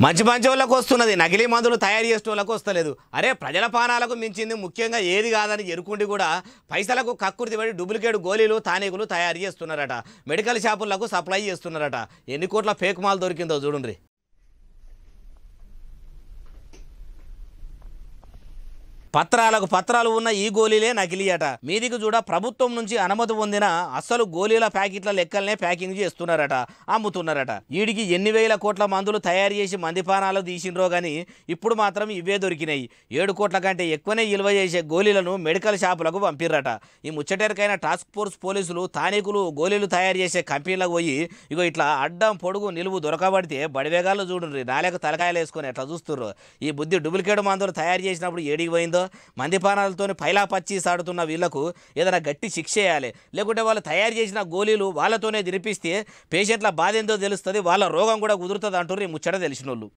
మంచి మంచి వాళ్ళకు వస్తున్నది, నకిలీ మందులు తయారు చేసే వాళ్ళకు వస్తలేదు. అరే ప్రజల పానాలకు మించింది ముఖ్యంగా ఏది కాదని ఎరుకుండి కూడా పైసలకు కక్కుర్తి పడి డూప్లికేట్ గోళీలు తానీకులు తయారు చేస్తున్నారట. మెడికల్ షాపులకు సప్లై చేస్తున్నారట. ఎన్ని కోట్ల ఫేక్ మాల్ దొరికిందో చూడండి. పత్రాలు ఉన్న ఈ గోళీలే నకిలీ అట. మీదికి చూడ ప్రభుత్వం నుంచి అనుమతి పొందిన అసలు గోళీల ప్యాకెట్ల లెక్కలనే ప్యాకింగ్ చేస్తున్నారట, అమ్ముతున్నారట. వీడికి ఎన్ని వేల కోట్ల మందులు తయారు చేసి మందిపానాలు తీసిండ్రో గాని ఇప్పుడు మాత్రం ఇవే దొరికినాయి. 7 కోట్ల కంటే ఎక్కువనే విలువ చేసే గోళీలను మెడికల్ షాపులకు పంపిర్రట. ఈ ముచ్చటెరకైన టాస్క్ ఫోర్స్ పోలీసులు తానీకులు గోళీలు తయారు చేసే కంపెనీలకు పోయి ఇగో ఇట్లా అడ్డం పొడుగు నిలువు దొరకబడితే బడివేగాల్లో చూడండి, నాలుగు తలకాయలు వేసుకొని ఎట్లా చూస్తుర్రు. ఈ బుద్ధి డూప్లికేట్ మందులు తయారు చేసినప్పుడు ఏడికి పోయిందో. మందిపానాలతో పైలా పచ్చి సాడుతున్న వీళ్లకు ఏదైనా గట్టి శిక్ష చేయాలి. లేకుంటే వాళ్ళు తయారు చేసిన గోళీలు వాళ్ళతోనే తినిపిస్తే పేషెంట్ల బాధ ఏందో తెలుస్తుంది, వాళ్ళ రోగం కూడా కుదురుతుంది అంటారు ఈ ముచ్చట తెలిసినోళ్ళు.